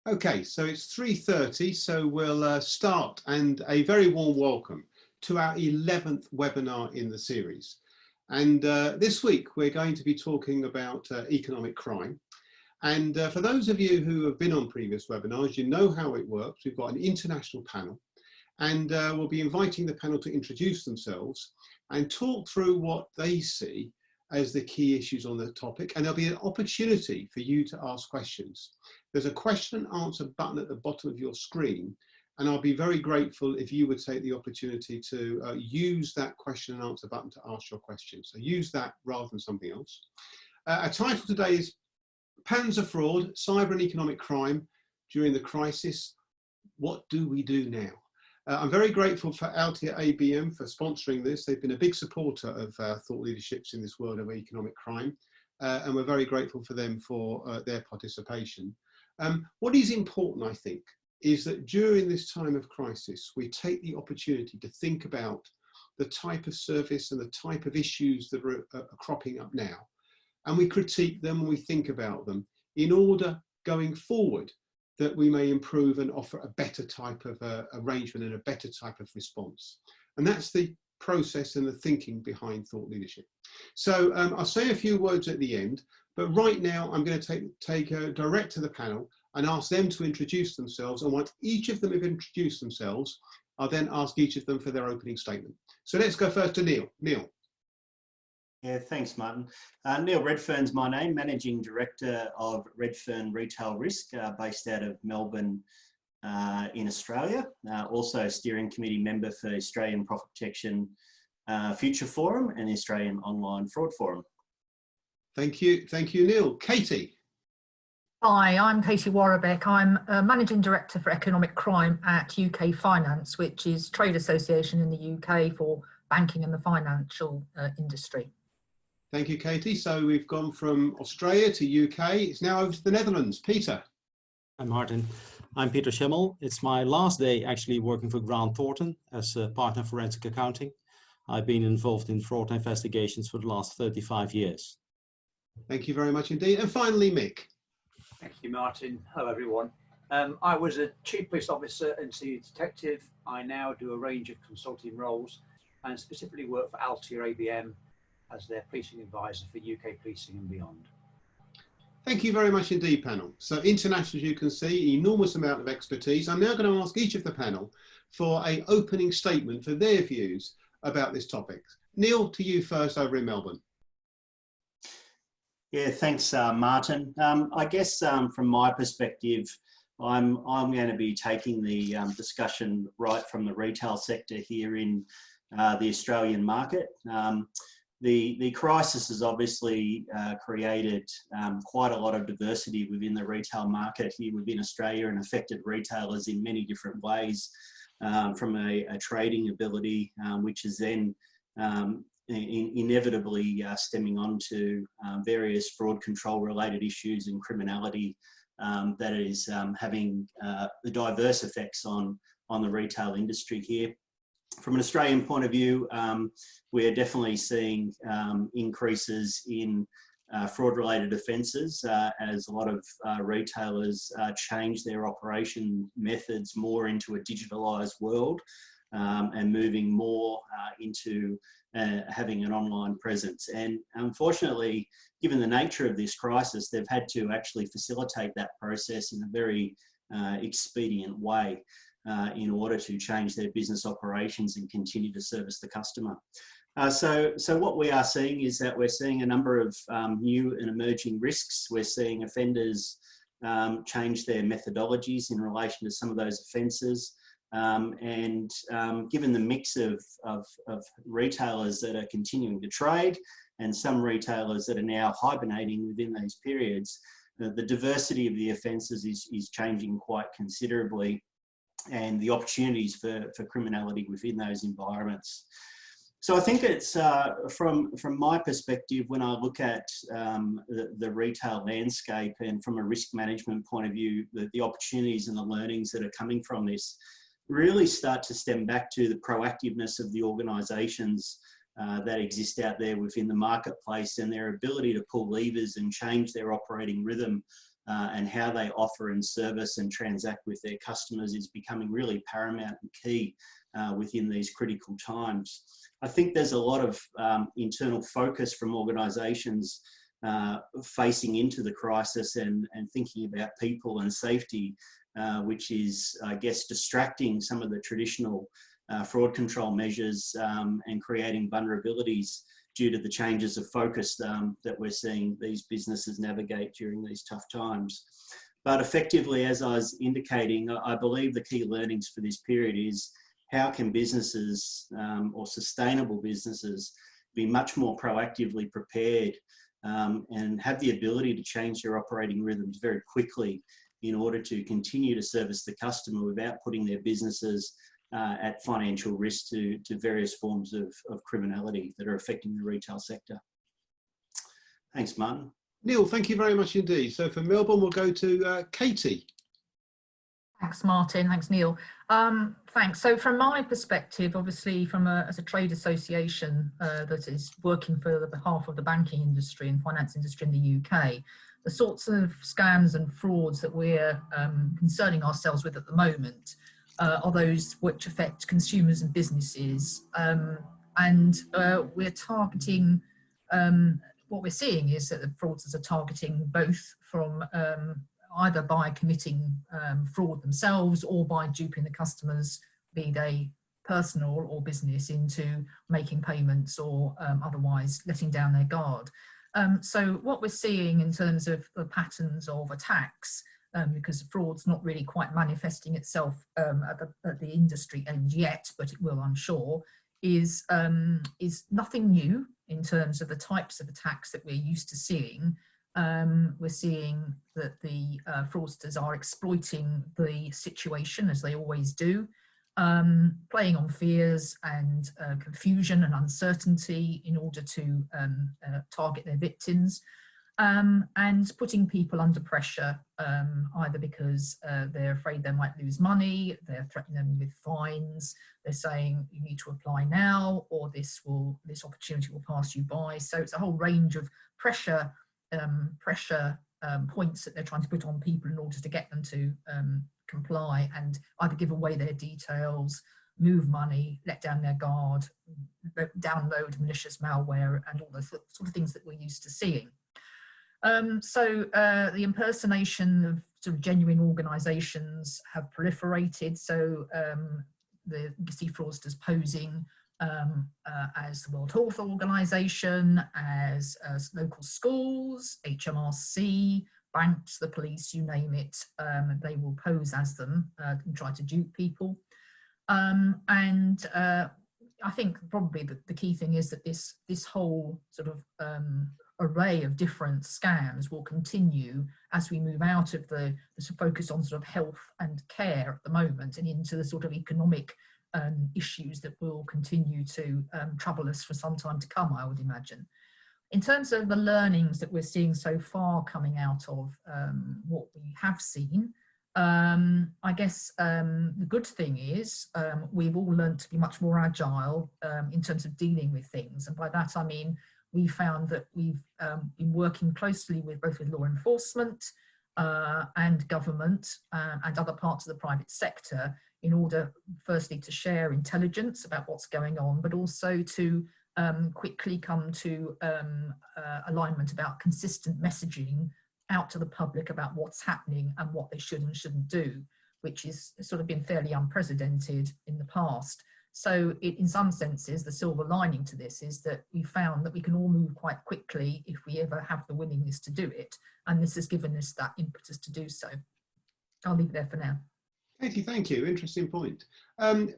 Okay, so it's 3:30, so we'll start, and a very warm welcome to our 11th webinar in the series. And this week we're going to be talking about economic crime. And for those of you who have been on previous webinars, you know how it works. We've got an international panel, and we'll be inviting the panel to introduce themselves and talk through what they see as the key issues on the topic, and there'll be an opportunity for you to ask questions. There's a question and answer button at the bottom of your screen, and I'll be very grateful if you would take the opportunity to use that question and answer button to ask your questions. So use that rather than something else. Our title today is Patterns of Fraud, Cyber and Economic Crime During the Crisis. What do we do now? I'm very grateful for Altia-ABM for sponsoring this. They've been a big supporter of thought leaderships in this world of economic crime, and we're very grateful for them for their participation. What is important, I think, is that during this time of crisis, we take the opportunity to think about the type of service and the type of issues that are cropping up now, and we critique them and we think about them in order going forward that we may improve and offer a better type of arrangement and a better type of response. And that's the process and the thinking behind thought leadership. So I'll say a few words at the end, but right now I'm going to take direct to the panel and ask them to introduce themselves. And once each of them have introduced themselves, I'll then ask each of them for their opening statement. So let's go first to Neil. Neil. Yeah, thanks, Martin. Neil Redfern's my name, Managing Director of Redfern Retail Risk, based out of Melbourne in Australia. Also a steering committee member for Australian Profit Protection Future Forum and the Australian Online Fraud Forum. Thank you, Neil. Katy. Hi, I'm Katy Worobec. I'm Managing Director for Economic Crime at UK Finance, which is trade association in the UK for banking and the financial industry. Thank you, Katy. So we've gone from Australia to UK. It's now over to the Netherlands. Peter. Hi, Martin. I'm Peter Schimmel. It's my last day actually working for Grant Thornton as a partner forensic accounting. I've been involved in fraud investigations for the last 35 years. Thank you very much indeed. And finally, Mick. Thank you, Martin. Hello, everyone. I was a chief police officer and senior detective. I now do a range of consulting roles and specifically work for Altia-ABM as their policing advisor for UK policing and beyond. Thank you very much indeed, panel. So international, as you can see, enormous amount of expertise. I'm now going to ask each of the panel for an opening statement for their views about this topic. Neil, to you first over in Melbourne. Yeah, thanks, Martin. I guess from my perspective, I'm going to be taking the discussion right from the retail sector here in the Australian market. The crisis has obviously created quite a lot of diversity within the retail market here within Australia and affected retailers in many different ways, from a trading ability, which is then inevitably stemming on to various fraud control related issues and criminality that is having the diverse effects on the retail industry here. From an Australian point of view, we're definitely seeing increases in fraud-related offences as a lot of retailers change their operation methods more into a digitalised world and moving more into having an online presence. And unfortunately, given the nature of this crisis, they've had to actually facilitate that process in a very expedient way. In order to change their business operations and continue to service the customer. So what we are seeing is that we're seeing a number of new and emerging risks. We're seeing offenders change their methodologies in relation to some of those offences. And given the mix of retailers that are continuing to trade and some retailers that are now hibernating within these periods, the diversity of the offences is changing quite considerably, and the opportunities for criminality within those environments. So I think it's, from my perspective, when I look at the retail landscape and from a risk management point of view, the opportunities and the learnings that are coming from this really start to stem back to the proactiveness of the organisations that exist out there within the marketplace and their ability to pull levers and change their operating rhythm and how they offer and service and transact with their customers is becoming really paramount and key within these critical times. I think there's a lot of internal focus from organisations facing into the crisis and thinking about people and safety, which is, I guess, distracting some of the traditional fraud control measures and creating vulnerabilities due to the changes of focus that we're seeing these businesses navigate during these tough times. But effectively, as I was indicating, I believe the key learnings for this period is how can businesses or sustainable businesses be much more proactively prepared and have the ability to change their operating rhythms very quickly in order to continue to service the customer without putting their businesses at financial risk to various forms of criminality that are affecting the retail sector. Thanks, Martin. Neil, thank you very much indeed. So for Melbourne, we'll go to Katy. Thanks, Martin. Thanks, Neil. Thanks. So from my perspective, obviously as a trade association that is working for the behalf of the banking industry and finance industry in the UK, the sorts of scams and frauds that we're concerning ourselves with at the moment are those which affect consumers and businesses. We're targeting, what we're seeing is that the fraudsters are targeting both from either by committing fraud themselves or by duping the customers, be they personal or business, into making payments or otherwise letting down their guard. So what we're seeing in terms of the patterns of attacks, because fraud's not really quite manifesting itself at the industry end yet, but it will, I'm sure, is nothing new in terms of the types of attacks that we're used to seeing. We're seeing that the fraudsters are exploiting the situation, as they always do, playing on fears and confusion and uncertainty in order to target their victims, and putting people under pressure, either because they're afraid they might lose money, they're threatening them with fines, they're saying you need to apply now, or this opportunity will pass you by. So it's a whole range of pressure points that they're trying to put on people in order to get them to comply and either give away their details, move money, let down their guard, download malicious malware, and all those sort of things that we're used to seeing. The impersonation of sort of genuine organisations have proliferated. So you see fraudsters posing as the World Health Organization, as local schools, HMRC, banks, the police, you name it. They will pose as them and try to dupe people. I think probably the key thing is that this whole sort of array of different scams will continue as we move out of the focus on sort of health and care at the moment and into the sort of economic issues that will continue to trouble us for some time to come, I would imagine. In terms of the learnings that we're seeing so far coming out of what we have seen, I guess the good thing is we've all learned to be much more agile in terms of dealing with things. And by that, I mean, we found that we've been working closely with both with law enforcement and government and other parts of the private sector in order, firstly, to share intelligence about what's going on, but also to quickly come to alignment about consistent messaging out to the public about what's happening and what they should and shouldn't do, which is sort of been fairly unprecedented in the past. So in some senses, the silver lining to this is that we found that we can all move quite quickly if we ever have the willingness to do it. And this has given us that impetus to do so. I'll leave it there for now. Katy, thank you. Interesting point. From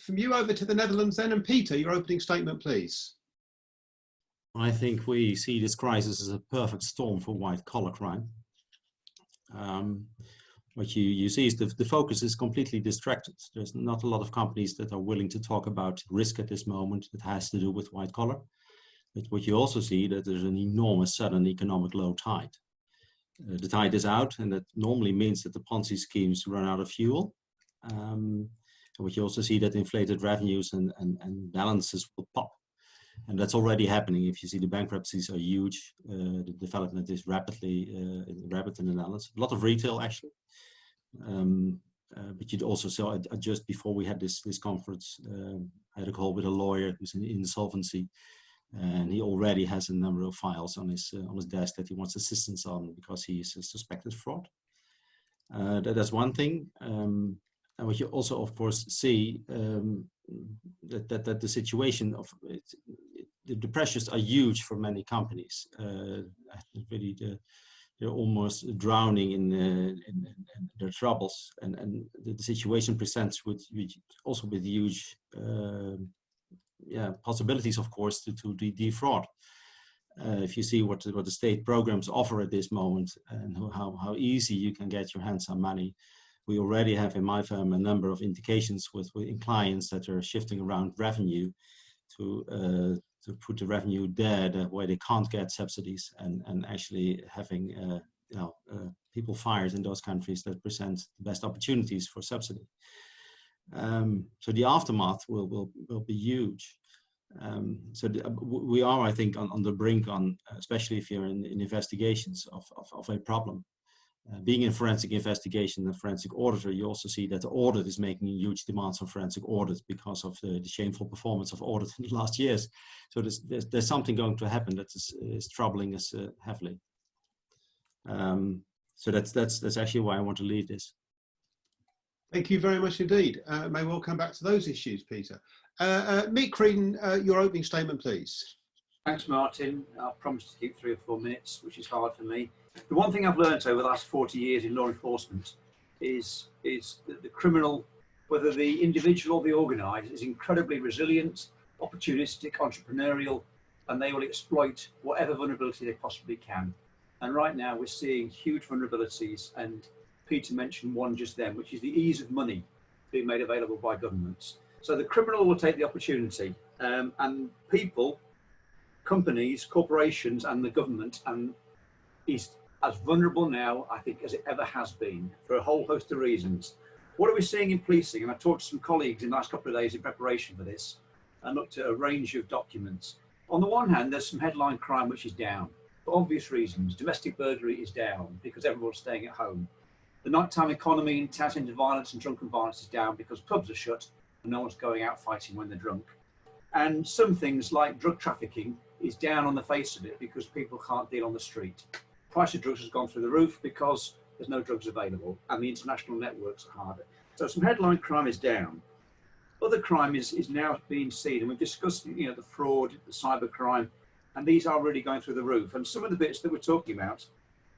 you over to the Netherlands then, and Peter, your opening statement, please. I think we see this crisis as a perfect storm for white-collar crime. What you see is the focus is completely distracted. There's not a lot of companies that are willing to talk about risk at this moment that has to do with white-collar. But what you also see that there's an enormous sudden economic low tide. The tide is out, and that normally means that the Ponzi schemes run out of fuel. And what you also see that inflated revenues and balances will pop. And that's already happening. If you see, the bankruptcies are huge. The development is rapid in the Netherlands. A lot of retail, actually. But you'd also saw, just before we had this conference, I had a call with a lawyer who's in insolvency, and he already has a number of files on his desk that he wants assistance on because he is a suspected fraud. That's one thing. And what you also, of course, see that the situation of the pressures are huge for many companies. Really, they're almost drowning in their troubles, and the situation presents with huge possibilities, of course, to defraud. If you see what the state programs offer at this moment and how easy you can get your hands on money, we already have in my firm a number of indications in clients that are shifting around revenue to put the revenue there where they can't get subsidies, and actually having people fired in those countries that present the best opportunities for subsidy. So the aftermath will be huge. We are, I think, on the brink, especially if you're in investigations of a problem. Being in forensic investigation and forensic auditor, you also see that the audit is making huge demands on forensic audit because of the shameful performance of audit in the last years. So there's something going to happen that is troubling us heavily. So that's actually why I want to leave this. Thank you very much indeed. May well come back to those issues, Peter. Mick, Creedon, your opening statement, please. Thanks, Martin. I promised to keep 3 or 4 minutes, which is hard for me. The one thing I've learned over the last 40 years in law enforcement is that the criminal, whether the individual or the organised, is incredibly resilient, opportunistic, entrepreneurial, and they will exploit whatever vulnerability they possibly can. And right now we're seeing huge vulnerabilities, and Peter mentioned one just then, which is the ease of money being made available by governments. So the criminal will take the opportunity, and people, companies, corporations, and the government is as vulnerable now, I think, as it ever has been, for a whole host of reasons. What are we seeing in policing? And I talked to some colleagues in the last couple of days in preparation for this and looked at a range of documents. On the one hand, there's some headline crime which is down for obvious reasons. Domestic burglary is down because everyone's staying at home. The nighttime economy and tapping into violence and drunken violence is down because pubs are shut and no one's going out fighting when they're drunk. And some things like drug trafficking is down on the face of it because people can't deal on the street. Price of drugs has gone through the roof because there's no drugs available and the international networks are harder. So some headline crime is down. Other crime is now being seen, and we've discussed, the fraud, the cyber crime, and these are really going through the roof. And some of the bits that we're talking about,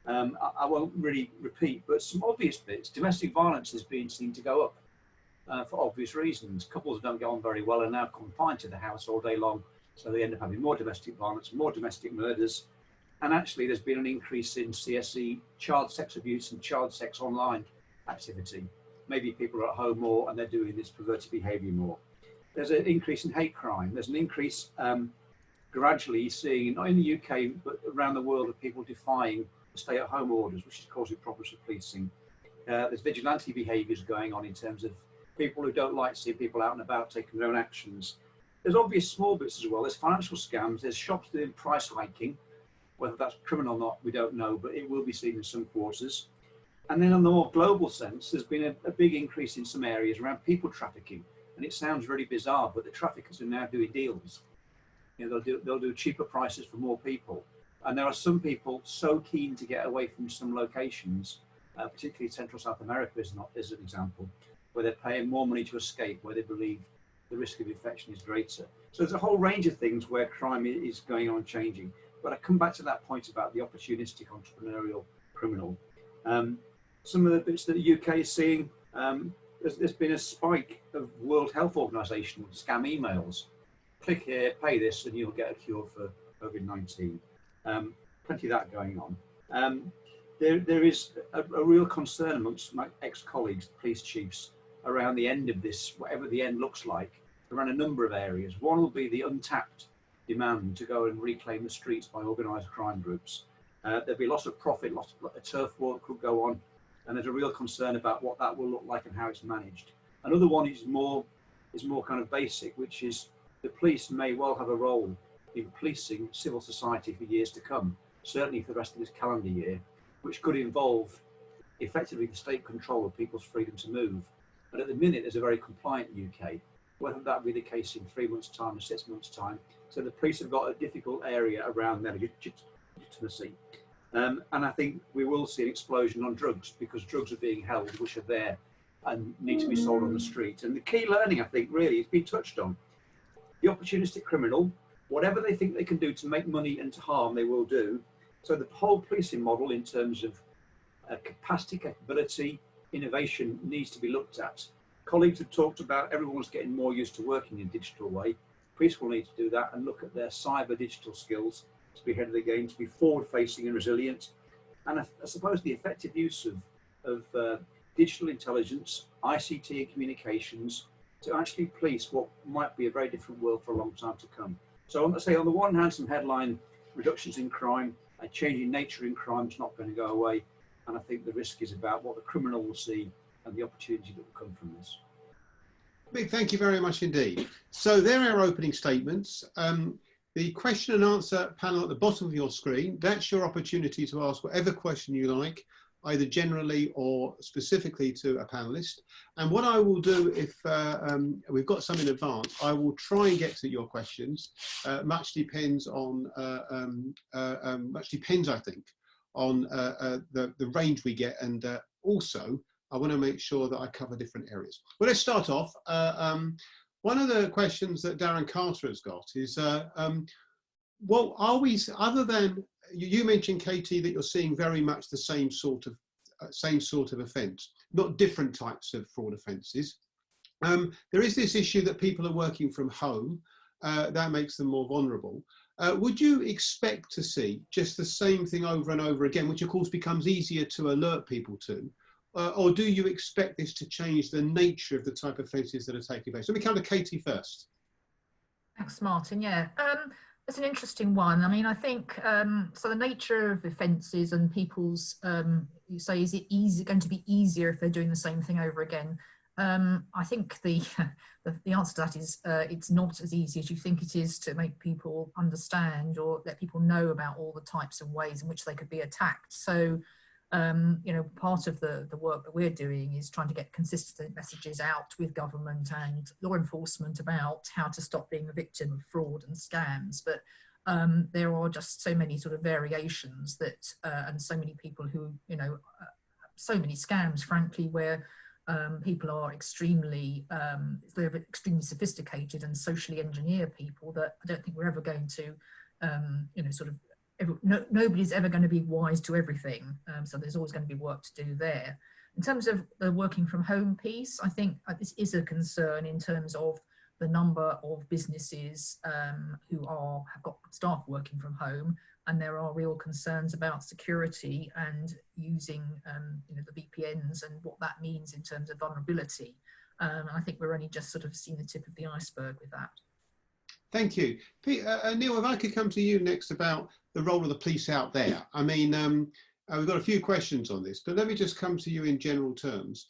I won't really repeat, but some obvious bits. Domestic violence is being seen to go up for obvious reasons. Couples don't get on very well and now confined to the house all day long, so they end up having more domestic violence, more domestic murders. And actually, there's been an increase in CSE, child sex abuse and child sex online activity. Maybe people are at home more and they're doing this perverted behaviour more. There's an increase in hate crime. There's an increase gradually seeing, not in the UK, but around the world, of people defying the stay-at-home orders, which is causing problems for policing. There's vigilante behaviours going on in terms of people who don't like seeing people out and about taking their own actions. There's obvious small bits as well. There's financial scams. There's shops doing price hiking. Whether that's criminal or not, we don't know, but it will be seen in some quarters. And then on the more global sense, there's been a big increase in some areas around people trafficking. And it sounds really bizarre, but the traffickers are now doing deals. They'll do cheaper prices for more people. And there are some people so keen to get away from some locations, particularly Central South America is an example, where they're paying more money to escape, where they believe the risk of infection is greater. So there's a whole range of things where crime is going on changing. But I come back to that point about the opportunistic entrepreneurial criminal. Some of the bits that the UK is seeing, there's been a spike of World Health Organization scam emails. Click here, pay this, and you'll get a cure for COVID-19. Plenty of that going on. There is a real concern amongst my ex-colleagues, police chiefs, around the end of this, whatever the end looks like, around a number of areas. One will be the untapped demand to go and reclaim the streets by organised crime groups. There'll be lots of profit, lots of turf war could go on, and there's a real concern about what that will look like and how it's managed. Another one is more kind of basic, which is the police may well have a role in policing civil society for years to come, certainly for the rest of this calendar year, which could involve effectively the state control of people's freedom to move. And at the minute, there's a very compliant UK. Whether that will be the case in 3 months' time or 6 months' time. So the police have got a difficult area around their legitimacy. And I think we will see an explosion on drugs, because drugs are being held, which are there and need to be sold on the street. And the key learning, I think, really, has been touched on. The opportunistic criminal, whatever they think they can do to make money and to harm, they will do. So the whole policing model in terms of capacity, capability, innovation needs to be looked at. Colleagues have talked about everyone's getting more used to working in a digital way. Police will need to do that and look at their cyber digital skills to be ahead of the game, to be forward-facing and resilient. And I suppose the effective use of digital intelligence, ICT and communications to actually police what might be a very different world for a long time to come. So on the one hand, some headline reductions in crime, a changing nature in crime is not going to go away. And I think the risk is about what the criminal will see and the opportunity that will come from this. Mick, thank you very much indeed. So there are our opening statements. The question and answer panel at the bottom of your screen, that's your opportunity to ask whatever question you like, either generally or specifically to a panelist. And what I will do, if we've got some in advance, I will try and get to your questions. Much depends, I think, on the range we get, and also I want to make sure that I cover different areas. Well, let's start off. One of the questions that Darren Carter has got is, well, are we, other than, you mentioned, Katy, that you're seeing very much the same sort of offence, not different types of fraud offences. There is this issue that people are working from home, that makes them more vulnerable. Would you expect to see just the same thing over and over again, which of course becomes easier to alert people to? Or do you expect this to change the nature of the type of offences that are taking place? Let me come to Katy first. Thanks, Martin. Yeah, that's an interesting one. I mean, I think, so the nature of offences and people's, you say, is it going to be easier if they're doing the same thing over again? I think the answer to that is it's not as easy as you think it is to make people understand or let people know about all the types of ways in which they could be attacked. So, you know, part of the work that we're doing is trying to get consistent messages out with government and law enforcement about how to stop being a victim of fraud and scams. But there are just so many sort of variations that, and so many people who, you know, so many scams, frankly, where people are extremely, they're extremely sophisticated and socially engineer people that I don't think we're ever going to, you know, sort of, nobody's ever going to be wise to everything. So there's always going to be work to do there. In terms of the working from home piece, I think this is a concern in terms of the number of businesses who have got staff working from home, and there are real concerns about security and using you know, the VPNs and what that means in terms of vulnerability. And I think we're only just sort of seeing the tip of the iceberg with that. Thank you. Neil, if I could come to you next about the role of the police out there. I mean, we've got a few questions on this, but let me just come to you in general terms.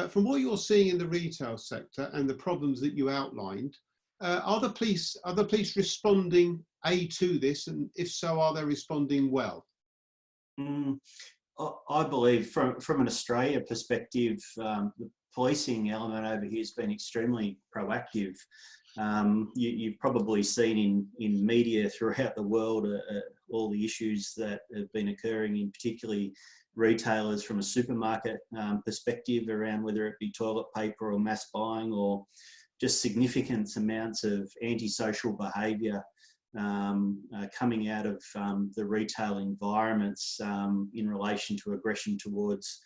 From what you're seeing in the retail sector and the problems that you outlined, are the police responding to this, and if so, are they responding well? I believe from an Australia perspective, the policing element over here has been extremely proactive. You've probably seen in media throughout the world all the issues that have been occurring in particularly retailers from a supermarket perspective around whether it be toilet paper or mass buying or just significant amounts of antisocial behaviour coming out of the retail environments in relation to aggression towards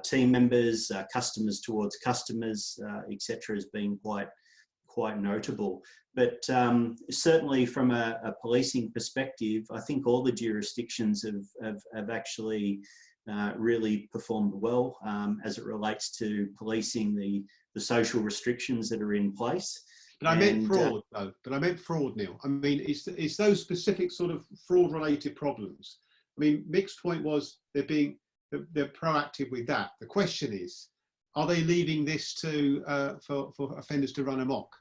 team members, customers towards customers, etc., has been quite notable. But certainly from a policing perspective, I think all the jurisdictions have actually really performed well as it relates to policing the social restrictions that are in place. But I meant fraud, though. But I meant fraud, Neil. I mean, it's those specific sort of fraud-related problems. I mean, Mick's point was they're proactive with that. The question is, are they leaving this to for offenders to run amok?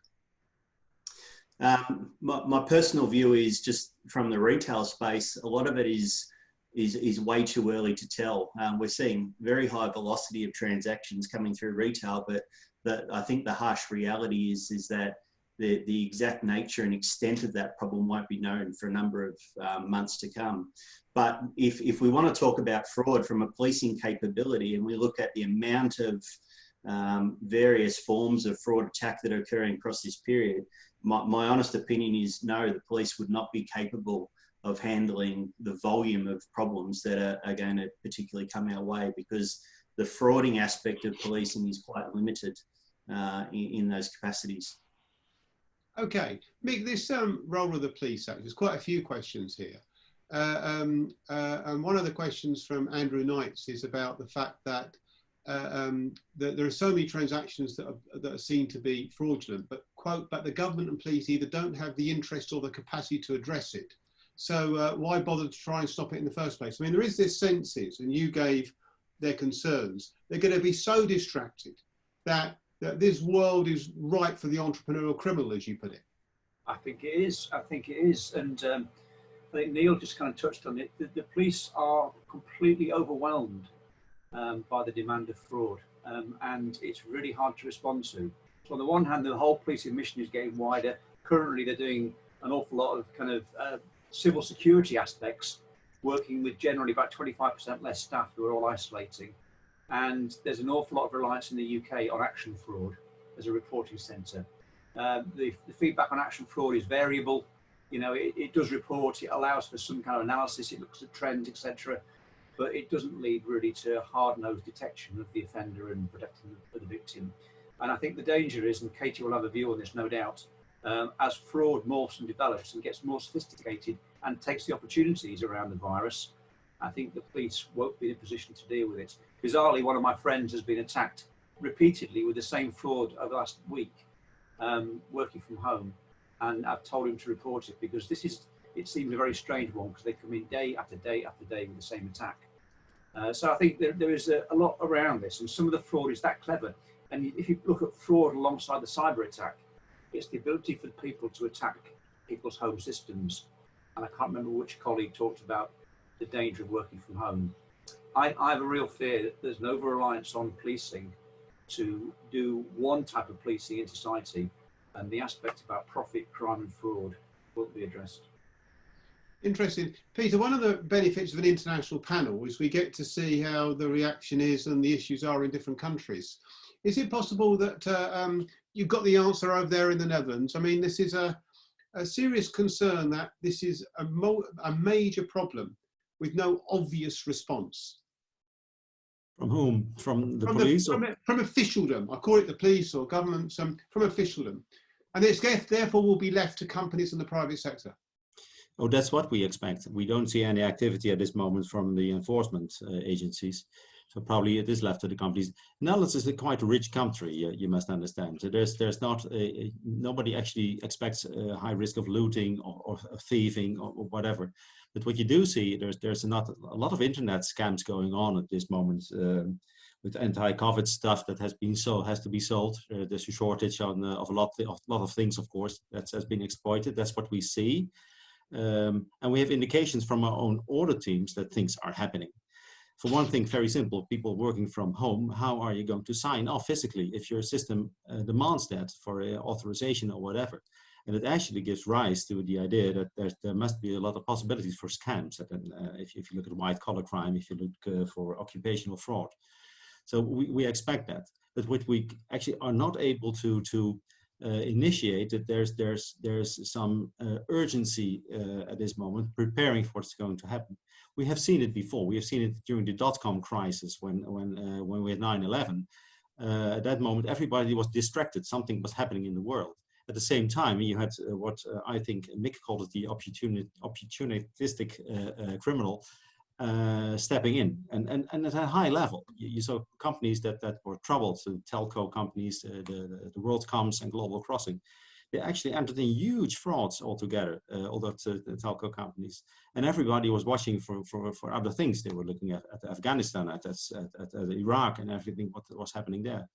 My personal view is just from the retail space, a lot of it is way too early to tell. We're seeing very high velocity of transactions coming through retail, but I think the harsh reality is that the exact nature and extent of that problem won't be known for a number of months to come. But if we want to talk about fraud from a policing capability, and we look at the amount of various forms of fraud attack that are occurring across this period, my honest opinion is no, the police would not be capable of handling the volume of problems that are going to particularly come our way, because the frauding aspect of policing is quite limited in those capacities. Okay, Mick, this role of the police act, there's quite a few questions here. And one of the questions from Andrew Knights is about the fact that there are so many transactions that are seen to be fraudulent, but quote, but the government and police either don't have the interest or the capacity to address it. So why bother to try and stop it in the first place? I mean, there is this sense, and you gave their concerns, they're going to be so distracted that this world is ripe for the entrepreneurial criminal, as you put it. I think it is. I think it is. And I think Neil just kind of touched on it. The police are completely overwhelmed by the demand of fraud, and it's really hard to respond to. So on the one hand, the whole policing mission is getting wider. Currently, they're doing an awful lot of kind of civil security aspects, working with generally about 25% less staff who are all isolating. And there's an awful lot of reliance in the UK on action fraud as a reporting centre. The feedback on action fraud is variable. You know, it does report, it allows for some kind of analysis, it looks at trends, etc. But it doesn't lead really to hard-nosed detection of the offender and protecting the victim. And I think the danger is, and Katy will have a view on this, no doubt, as fraud morphs and develops and gets more sophisticated and takes the opportunities around the virus, I think the police won't be in a position to deal with it. Bizarrely, one of my friends has been attacked repeatedly with the same fraud over the last week, working from home. And I've told him to report it because it seems a very strange one because they come in day after day after day with the same attack. So I think there is a lot around this, and some of the fraud is that clever. And if you look at fraud alongside the cyber attack, it's the ability for people to attack people's home systems. And I can't remember which colleague talked about the danger of working from home. I have a real fear that there's an over-reliance on policing to do one type of policing in society, and the aspect about profit, crime and fraud won't be addressed. Interesting. Peter, one of the benefits of an international panel is we get to see how the reaction is and the issues are in different countries. Is it possible that you've got the answer over there in the Netherlands? I mean, this is a serious concern that this is a major problem with no obvious response. From whom? From the police? From officialdom. I call it the police or government, from officialdom. And it's therefore will be left to companies in the private sector. Oh, that's what we expect. We don't see any activity at this moment from the enforcement agencies. So probably it is left to the companies. Netherlands is a quite rich country, you must understand. So there's not nobody actually expects a high risk of looting or thieving or whatever. But what you do see, there's not a lot of internet scams going on at this moment with anti-COVID stuff that has to be sold. There's a shortage of a lot of things, of course, that has been exploited. That's what we see. And we have indications from our own audit teams that things are happening. For one thing, very simple, people working from home, how are you going to sign off physically if your system demands that for authorization or whatever? And it actually gives rise to the idea that there must be a lot of possibilities for scams. If you look at white collar crime, if you look for occupational fraud. So we expect that. But what we actually are not able to initiate, that there's some urgency at this moment preparing for what's going to happen. We have seen it before. We have seen it during the dot-com crisis when we had 9/11. At that moment, everybody was distracted. Something was happening in the world. At the same time, you had what I think Mick called it the opportunistic criminal stepping in, and at a high level. You saw companies that were troubled, so telco companies, the WorldComs and Global Crossing. They actually entered in huge frauds altogether, all the telco companies. And everybody was watching for other things. They were looking at Afghanistan, at Iraq and everything what was happening there.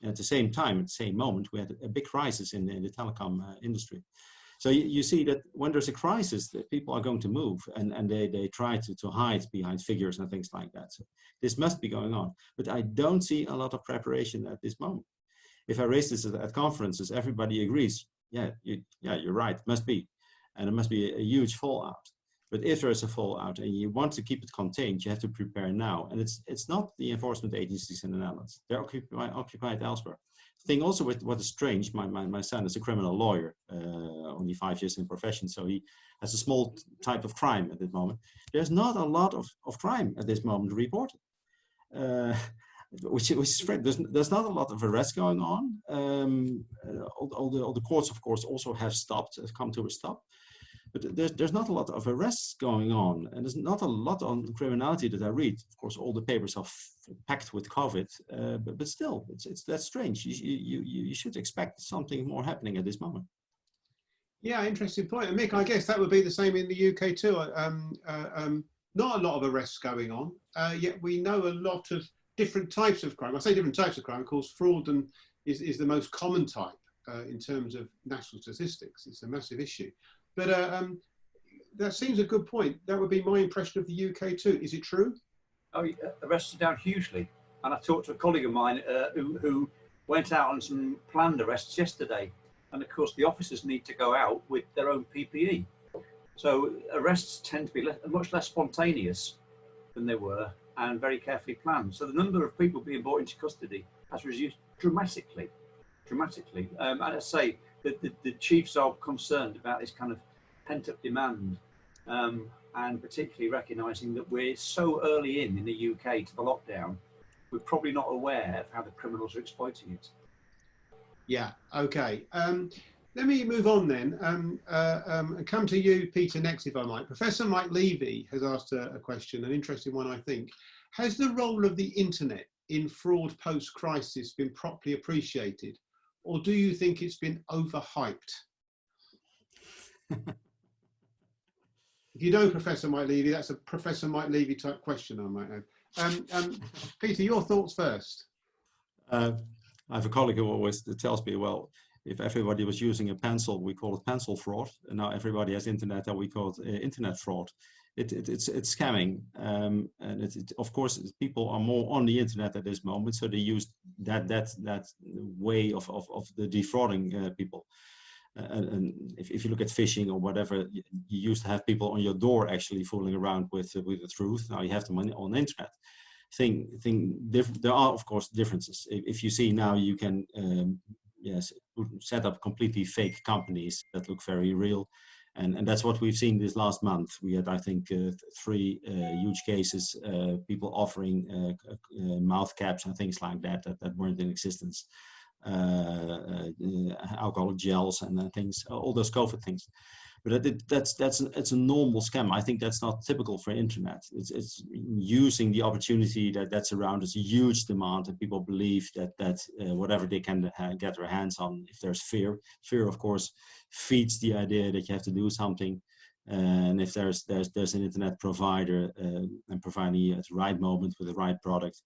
And at the same time, at the same moment, we had a big crisis in the telecom industry. So you see that when there's a crisis, that people are going to move, and they try to hide behind figures and things like that. So this must be going on, but I don't see a lot of preparation at this moment. If I raise this at conferences, everybody agrees, yeah, you're right, must be. And it must be a huge fallout. But if there is a fallout and you want to keep it contained, you have to prepare now. And it's not the enforcement agencies in the Netherlands. They're occupied elsewhere. The thing also with what is strange, my son is a criminal lawyer, only 5 years in profession, so he has a small type of crime at this moment. There's not a lot of crime at this moment reported. Which is strange. There's not a lot of arrests going on. All the courts, of course, also have come to a stop. But there's not a lot of arrests going on, and there's not a lot on criminality that I read. Of course, all the papers are packed with COVID, but still, that's strange. You should expect something more happening at this moment. Yeah, interesting point. And Mick, I guess that would be the same in the UK too. Not a lot of arrests going on, yet we know a lot of different types of crime. I say different types of crime. Of course, fraud is the most common type in terms of national statistics. It's a massive issue. But that seems a good point. That would be my impression of the UK too. Is it true? Oh, yeah, arrests are down hugely. And I talked to a colleague of mine who went out on some planned arrests yesterday. And of course, the officers need to go out with their own PPE. So arrests tend to be much less spontaneous than they were and very carefully planned. So the number of people being brought into custody has reduced dramatically. And I say that the chiefs are concerned about this kind of pent-up demand, and particularly recognising that we're so early in the UK to the lockdown, we're probably not aware of how the criminals are exploiting it. Yeah, okay. Let me move on then and come to you, Peter, next, if I might. Professor Mike Levy has asked a question, an interesting one, I think. Has the role of the internet in fraud post-crisis been properly appreciated, or do you think it's been overhyped? If you know Professor Mike Levy, that's a Professor Mike Levy type question, I might add. Peter, your thoughts first. I have a colleague who always tells me, well, if everybody was using a pencil, we call it pencil fraud, and now everybody has internet, and we call it internet fraud. It's scamming, and of course people are more on the internet at this moment, so they use that way of the defrauding people. And if you look at phishing or whatever, you used to have people on your door actually fooling around with the truth. Now you have them on the internet. There are of course differences. If you see now, you can set up completely fake companies that look very real. And that's what we've seen this last month. We had, I think, 3 huge cases, people offering mouth caps and things like that weren't in existence, alcohol gels and things, all those COVID things. But it's a normal scam. I think that's not typical for internet. It's using the opportunity that's around. It's a huge demand, and people believe that whatever they can get their hands on. If there's fear, of course, feeds the idea that you have to do something. And if there's an internet provider and providing you at the right moment with the right product,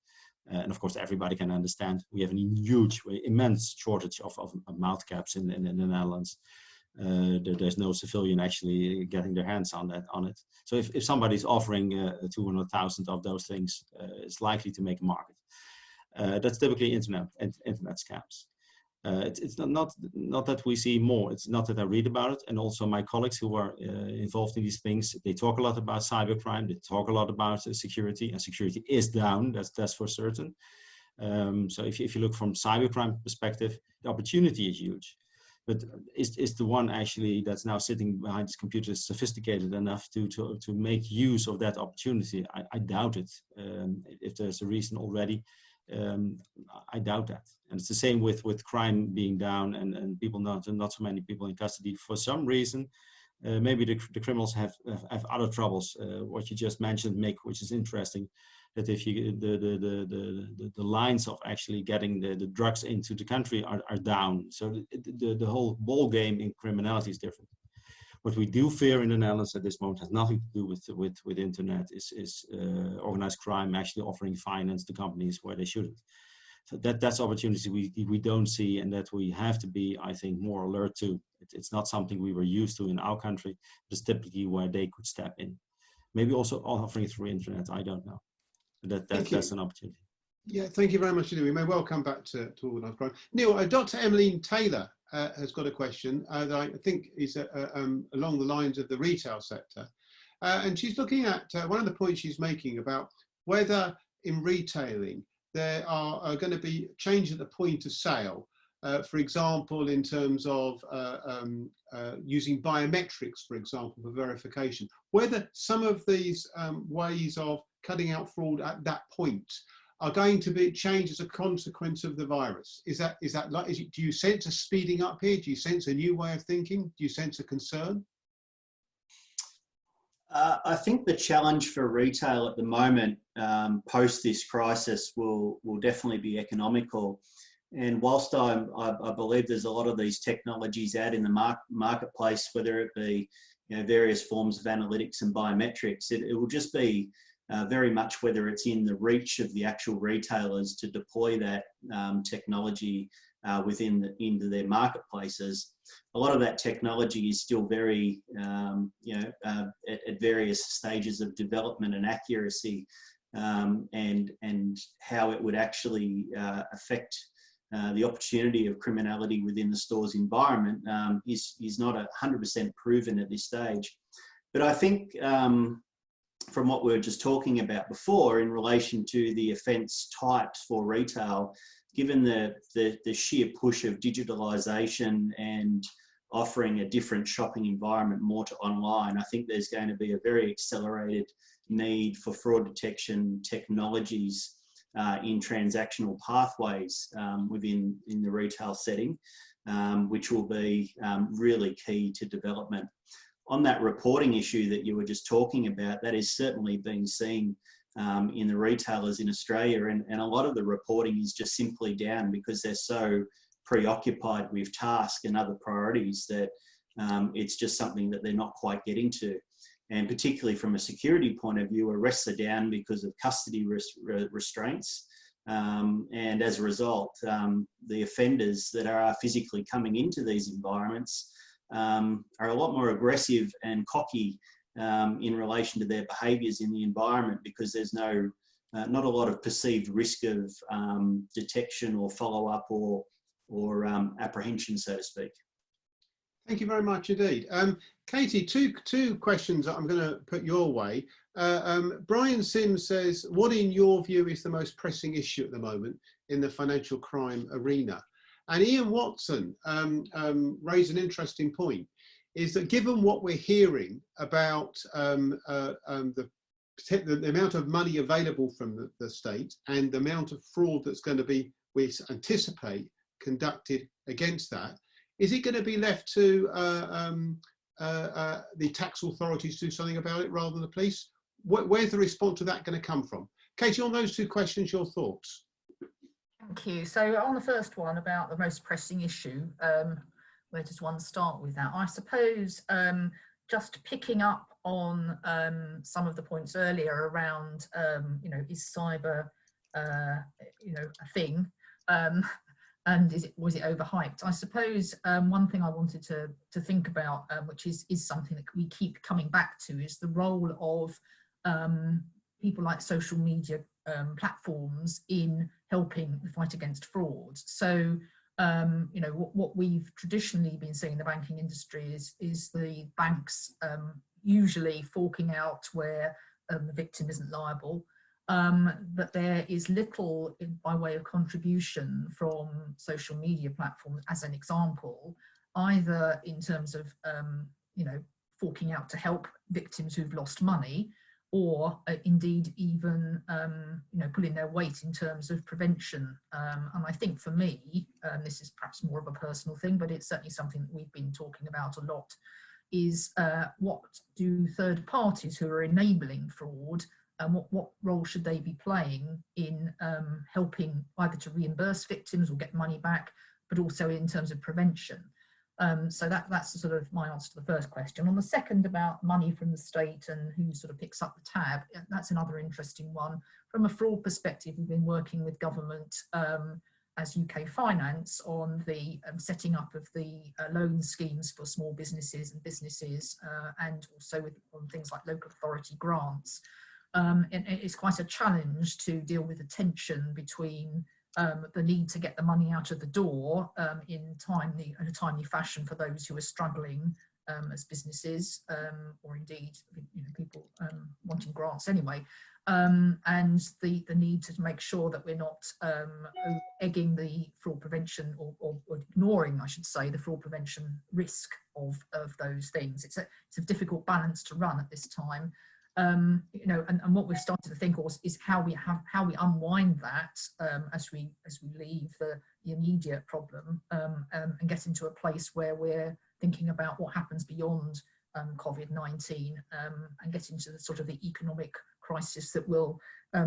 and of course everybody can understand, we have a immense shortage of mouth caps in the Netherlands. There's no civilian actually getting their hands on it. So if somebody's offering 200,000 of those things, it's likely to make a market. That's typically internet scams. It's not that we see more. It's not that I read about it, and also my colleagues who are involved in these things, they talk a lot about cybercrime. They talk a lot about security, and security is down. That's for certain. So if you look from cybercrime perspective, the opportunity is huge. But is the one actually that's now sitting behind this computer sophisticated enough to make use of that opportunity? I doubt it. If there's a reason already, I doubt that. And it's the same with crime being down and people not so many people in custody for some reason. Maybe the criminals have other troubles. What you just mentioned, Mick, which is interesting, that if you the lines of actually getting the drugs into the country are down. So the whole ball game in criminality is different. What we do fear in the Netherlands at this moment has nothing to do with internet. Is organized crime actually offering finance to companies where they shouldn't. that's opportunities we don't see, and that we have to be, I think, more alert to. It's not something we were used to in our country. It's typically where they could step in. Maybe also offering through internet, I don't know. That's an opportunity. Yeah, thank you very much indeed. We may well come back to organised crime. Neil, Dr. Emmeline Taylor has got a question that I think is along the lines of the retail sector. And she's looking at one of the points she's making about whether in retailing there are going to be changes at the point of sale. For example, in terms of using biometrics, for example, for verification, whether some of these ways of cutting out fraud at that point are going to be changed as a consequence of the virus. Do you sense a speeding up here? Do you sense a new way of thinking? Do you sense a concern? I think the challenge for retail at the moment, post this crisis, will definitely be economical. And whilst I believe there's a lot of these technologies out in the marketplace, whether it be various forms of analytics and biometrics, it will just be very much whether it's in the reach of the actual retailers to deploy that technology into their marketplaces. A lot of that technology is still very, at various stages of development and accuracy, and how it would actually affect the opportunity of criminality within the store's environment is not 100% proven at this stage. But I think from what we were just talking about before in relation to the offence types for retail, given the sheer push of digitalisation and offering a different shopping environment more to online, I think there's going to be a very accelerated need for fraud detection technologies in transactional pathways within the retail setting, which will be really key to development. On that reporting issue that you were just talking about, that is certainly being seen in the retailers in Australia, and a lot of the reporting is just simply down because they're so preoccupied with tasks and other priorities that it's just something that they're not quite getting to. And particularly from a security point of view, arrests are down because of custody restraints. And as a result, the offenders that are physically coming into these environments are a lot more aggressive and cocky in relation to their behaviours in the environment, because there's not a lot of perceived risk of detection or follow-up or apprehension, so to speak. Thank you very much indeed. Katy, two questions that I'm going to put your way. Brian Sims says, what in your view is the most pressing issue at the moment in the financial crime arena? And Ian Watson raised an interesting point, is that given what we're hearing about the amount of money available from the state and the amount of fraud that's going to be, we anticipate, conducted against that, is it going to be left to the tax authorities to do something about it rather than the police? Where's the response to that going to come from? Katy, on those two questions, your thoughts? Thank you. So on the first one about the most pressing issue, where does one start with that? I suppose just picking up on some of the points earlier around, is cyber, a thing? And was it overhyped? I suppose one thing I wanted to think about, which is something that we keep coming back to, is the role of people like social media platforms in helping the fight against fraud. So, what we've traditionally been seeing in the banking industry is the banks usually forking out where the victim isn't liable. But there is little by way of contribution from social media platforms, as an example, either in terms of, forking out to help victims who've lost money, or indeed even, pulling their weight in terms of prevention. And I think for me, this is perhaps more of a personal thing, but it's certainly something that we've been talking about a lot, is what do third parties who are enabling fraud, and what role should they be playing in helping either to reimburse victims or get money back, but also in terms of prevention. So that's sort of my answer to the first question. On the second, about money from the state and who sort of picks up the tab, that's another interesting one. from a fraud perspective, we've been working with government as UK Finance on the setting up of the loan schemes for small businesses and also on things like local authority grants. It's quite a challenge to deal with the tension between the need to get the money out of the door in a timely fashion for those who are struggling as businesses, or indeed people wanting grants anyway, and the need to make sure that we're not egging the fraud prevention or ignoring, I should say, the fraud prevention risk of those things. It's a difficult balance to run at this time. And what we've started to think is how we unwind that as we leave the immediate problem and get into a place where we're thinking about what happens beyond COVID-19 and get into the sort of the economic crisis that will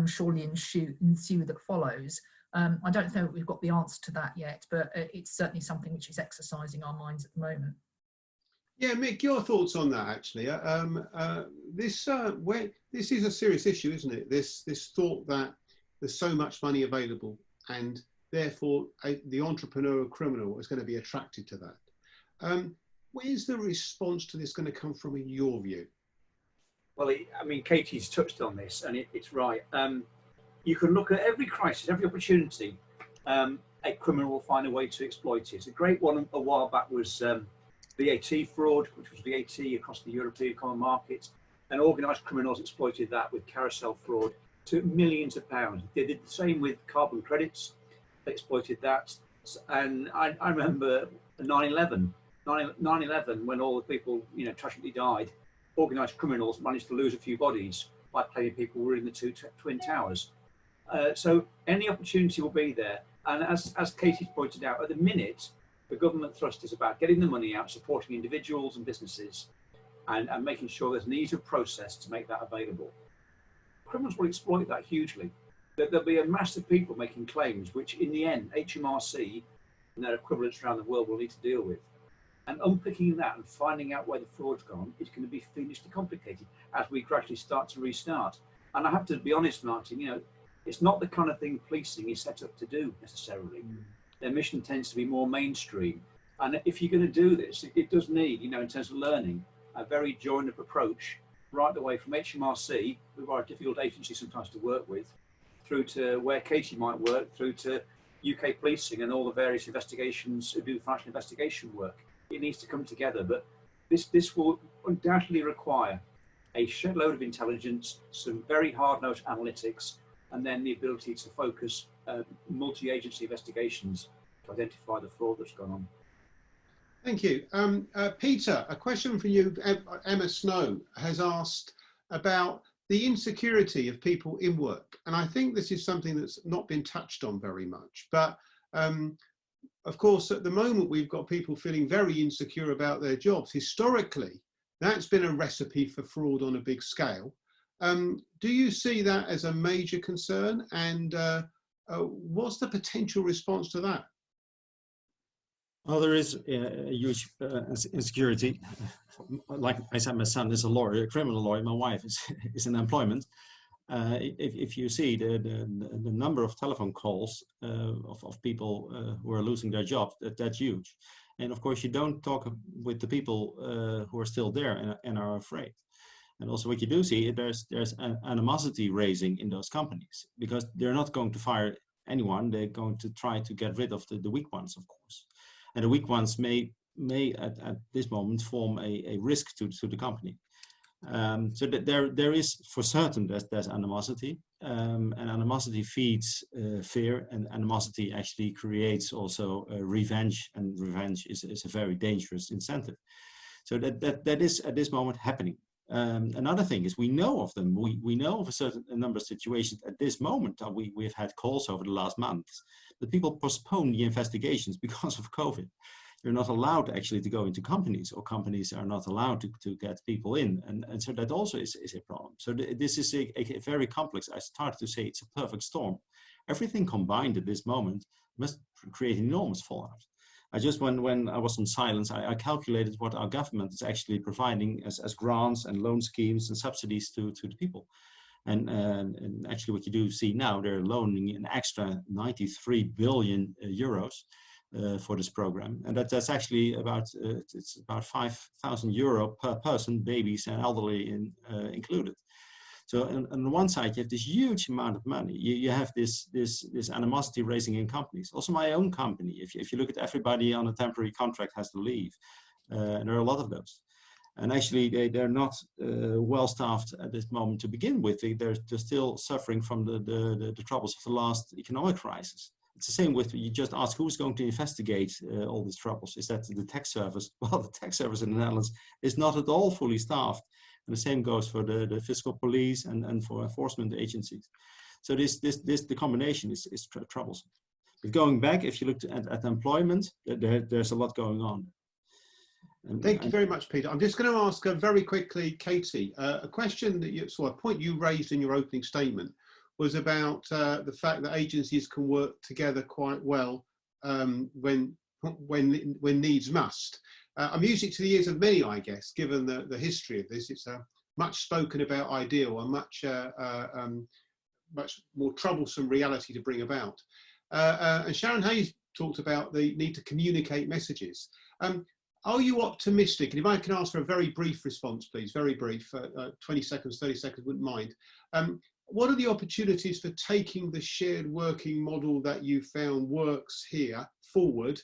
surely ensue that follows. I don't know that we've got the answer to that yet, but it's certainly something which is exercising our minds at the moment. Yeah, Mick, your thoughts on that actually. This is a serious issue, isn't it? This thought that there's so much money available and therefore the entrepreneurial criminal is going to be attracted to that. Where's the response to this going to come from in your view? Well, I mean, Katy's touched on this and it's right. You can look at every crisis, every opportunity, a criminal will find a way to exploit it. A great one a while back was VAT fraud, which was VAT across the European common market, and organised criminals exploited that with carousel fraud to millions of pounds. They did the same with carbon credits. They exploited that. And I remember 9/11, when all the people, tragically died, organised criminals managed to lose a few bodies by claiming people were in the two twin towers. So any opportunity will be there. And as Katy's pointed out, at the minute, the government thrust is about getting the money out, supporting individuals and businesses, and making sure there's an easier process to make that available. Criminals will exploit that hugely. There'll be a mass of people making claims, which in the end, HMRC and their equivalents around the world will need to deal with. And unpicking that and finding out where the fraud's gone is going to be fiendishly complicated as we gradually start to restart. And I have to be honest, Martin, it's not the kind of thing policing is set up to do necessarily. Their mission tends to be more mainstream. And if you're going to do this, it does need, in terms of learning, a very joined-up approach, right the way from HMRC, who are a difficult agency sometimes to work with, through to where Katy might work, through to UK policing and all the various investigations who do financial investigation work. It needs to come together, but this will undoubtedly require a shed load of intelligence, some very hard-nosed analytics, and then the ability to focus multi-agency investigations to identify the fraud that's gone on. Thank you. Peter, a question for you. Emma Snow has asked about the insecurity of people in work. And I think this is something that's not been touched on very much. But of course, at the moment, we've got people feeling very insecure about their jobs. Historically, that's been a recipe for fraud on a big scale. Do you see that as a major concern? And what's the potential response to that? Well, there is a huge insecurity. Like I said, my son is a lawyer, a criminal lawyer. My wife is in employment. If you see the number of telephone calls of people who are losing their jobs, that's huge. And of course, you don't talk with the people who are still there and are afraid. And also what you do see, there's an animosity raising in those companies because they're not going to fire anyone. They're going to try to get rid of the weak ones, of course. And the weak ones may at this moment form a risk to the company. So that there is for certain there's animosity, and animosity feeds fear, and animosity actually creates also revenge, and revenge is a very dangerous incentive. So that is at this moment happening. Another thing is we know of them. We know of a certain number of situations at this moment. We've had calls over the last months that people postpone the investigations because of COVID. You're not allowed actually to go into companies, or companies are not allowed to get people in. And so that also is a problem. So this is a very complex, I started to say it's a perfect storm. Everything combined at this moment must create enormous fallout. I just, when I was on silence, I calculated what our government is actually providing as grants and loan schemes and subsidies to the people. And actually what you do see now, they're loaning an extra 93 billion euros for this program. And that's actually about, it's about 5,000 euro per person, babies and elderly included. So on the one side, you have this huge amount of money. You have this animosity raising in companies. Also my own company, if you look at everybody on a temporary contract has to leave, and there are a lot of those. And actually they're not well staffed at this moment to begin with. They're still suffering from the troubles of the last economic crisis. It's the same with, you just ask who's going to investigate all these troubles. Is that the tax service? Well, the tax service in the Netherlands is not at all fully staffed. And the same goes for the fiscal police and for enforcement agencies. So the combination is troublesome. But going back, if you look at employment, there's a lot going on. Thank you very much, Peter. I'm just going to ask very quickly, Katy, a question that you saw, a point you raised in your opening statement was about the fact that agencies can work together quite well when needs must. Music to the ears of many, I guess, given the history of this. It's a much spoken about ideal, a much more troublesome reality to bring about. And Sharon Hayes talked about the need to communicate messages. Are you optimistic? And if I can ask for a very brief response, please, very brief, 20 seconds, 30 seconds, wouldn't mind. What are the opportunities for taking the shared working model that you found works here forward?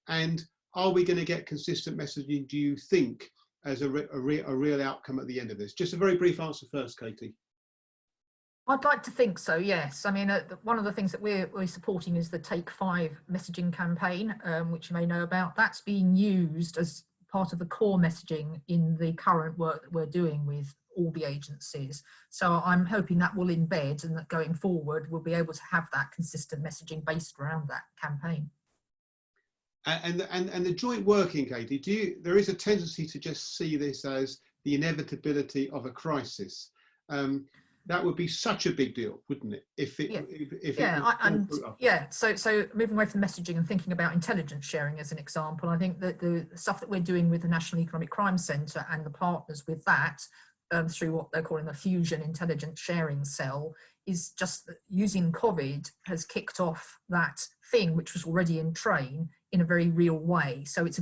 And are we going to get consistent messaging, do you think, as a real outcome at the end of this? Just a very brief answer first, Katy. I'd like to think so, yes. I mean, one of the things that we're supporting is the Take 5 messaging campaign, which you may know about. That's being used as part of the core messaging in the current work that we're doing with all the agencies. So I'm hoping that will embed, and that going forward, we'll be able to have that consistent messaging based around that campaign. And the joint working, Katy, there is a tendency to just see this as the inevitability of a crisis. That would be such a big deal, wouldn't it? So moving away from messaging and thinking about intelligence sharing as an example, I think that the stuff that we're doing with the National Economic Crime Centre and the partners with that, through what they're calling the Fusion Intelligence Sharing Cell, is just using COVID has kicked off that thing which was already in train in a very real way. So it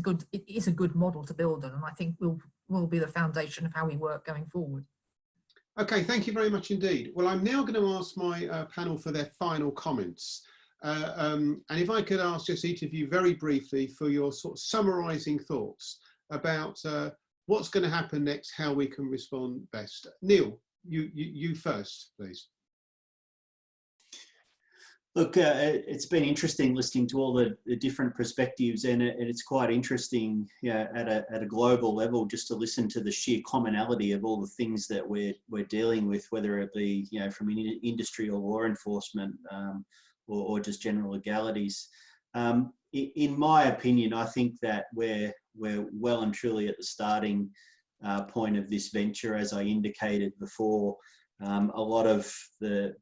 is a good model to build on, and I think will be the foundation of how we work going forward. Okay, thank you very much indeed. Well, I'm now going to ask my panel for their final comments. And if I could ask just each of you very briefly for your sort of summarising thoughts about what's going to happen next, how we can respond best. Neil, you first, please. Look, it's been interesting listening to all the different perspectives, and it's quite interesting, at a global level, just to listen to the sheer commonality of all the things that we're dealing with, whether it be from industry or law enforcement, or just general legalities. In my opinion, I think that we're well and truly at the starting point of this venture, as I indicated before. A lot of the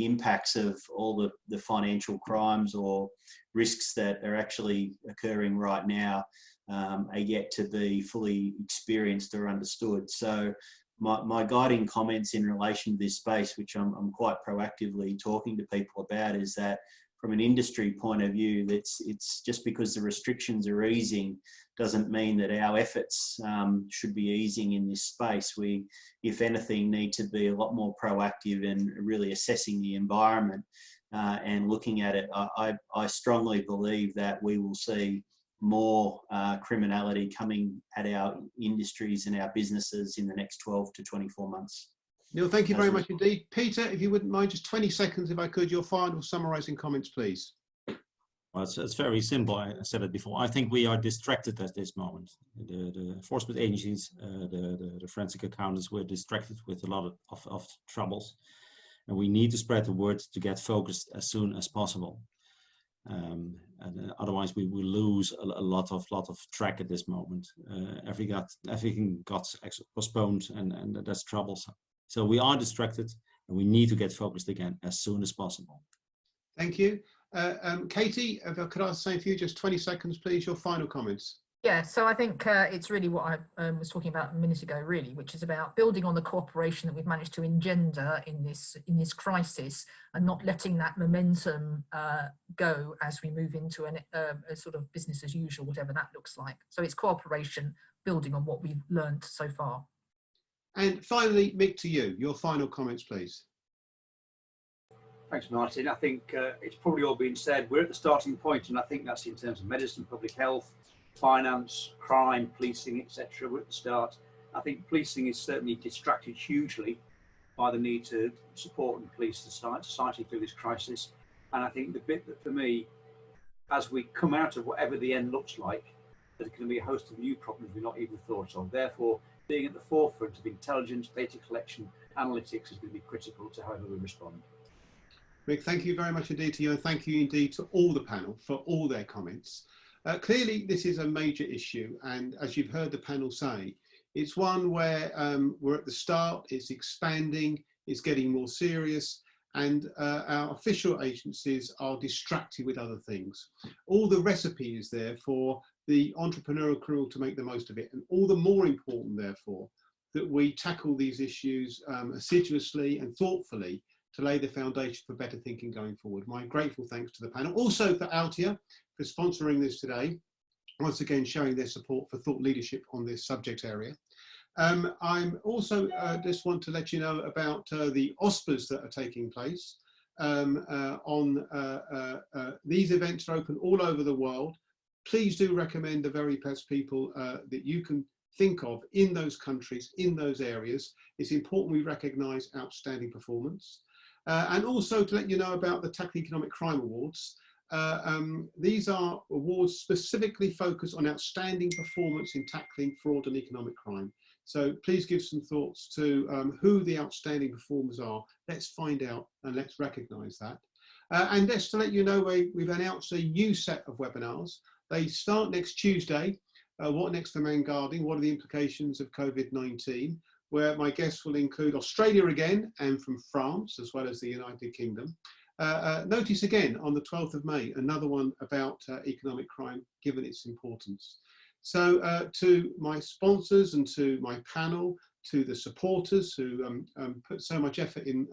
impacts of all the financial crimes or risks that are actually occurring right now are yet to be fully experienced or understood. So my guiding comments in relation to this space, which I'm quite proactively talking to people about, is that from an industry point of view, it's just because the restrictions are easing doesn't mean that our efforts should be easing in this space. We, if anything, need to be a lot more proactive in really assessing the environment and looking at it. I strongly believe that we will see more criminality coming at our industries and our businesses in the next 12 to 24 months. Neil, thank you very much indeed. Peter, if you wouldn't mind, just 20 seconds, if I could, your final summarising comments, please. Well, it's very simple. I said it before. I think we are distracted at this moment. The enforcement agencies, the forensic accountants, were distracted with a lot of troubles. And we need to spread the word to get focused as soon as possible. And otherwise we will lose a lot of track at this moment. Everything got postponed, and that's troublesome. So we are distracted, and we need to get focused again as soon as possible. Thank you. Katy, if I could ask the same for you, just 20 seconds, please, your final comments. Yeah, so I think it's really what I was talking about a minute ago, really, which is about building on the cooperation that we've managed to engender in this crisis, and not letting that momentum go as we move into a sort of business as usual, whatever that looks like. So it's cooperation, building on what we've learned so far. And finally, Mick, to you, your final comments, please. Thanks, Martin. I think it's probably all been said. We're at the starting point, and I think that's in terms of medicine, public health, finance, crime, policing, etc. We're at the start. I think policing is certainly distracted hugely by the need to support and police the society through this crisis. And I think the bit that for me, as we come out of whatever the end looks like, there's going to be a host of new problems we've not even thought of. Therefore, being at the forefront of intelligence, data collection, analytics is going to be critical to however we respond. Mick, thank you very much indeed to you, and thank you indeed to all the panel for all their comments. Clearly, this is a major issue, and as you've heard the panel say, it's one where we're at the start, it's expanding, it's getting more serious, and our official agencies are distracted with other things. All the recipe is there for the entrepreneurial crew to make the most of it, and all the more important, therefore, that we tackle these issues assiduously and thoughtfully to lay the foundation for better thinking going forward. My grateful thanks to the panel. Also for Altia for sponsoring this today, once again showing their support for thought leadership on this subject area. I'm also just want to let you know about the OSPAs that are taking place. These events are open all over the world. Please do recommend the very best people that you can think of in those countries, in those areas. It's important we recognise outstanding performance. And also to let you know about the Tackling Economic Crime Awards. These are awards specifically focused on outstanding performance in tackling fraud and economic crime. So please give some thoughts to who the outstanding performers are. Let's find out and let's recognise that. And just to let you know, we've announced a new set of webinars. They start next Tuesday. What next for man guarding? What are the implications of COVID-19? Where my guests will include Australia again, and from France, as well as the United Kingdom. Notice again on the 12th of May, another one about economic crime, given its importance. So to my sponsors and to my panel, to the supporters who put so much effort in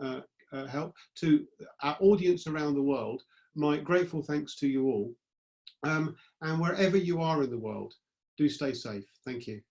help, to our audience around the world, my grateful thanks to you all. And wherever you are in the world, do stay safe. Thank you.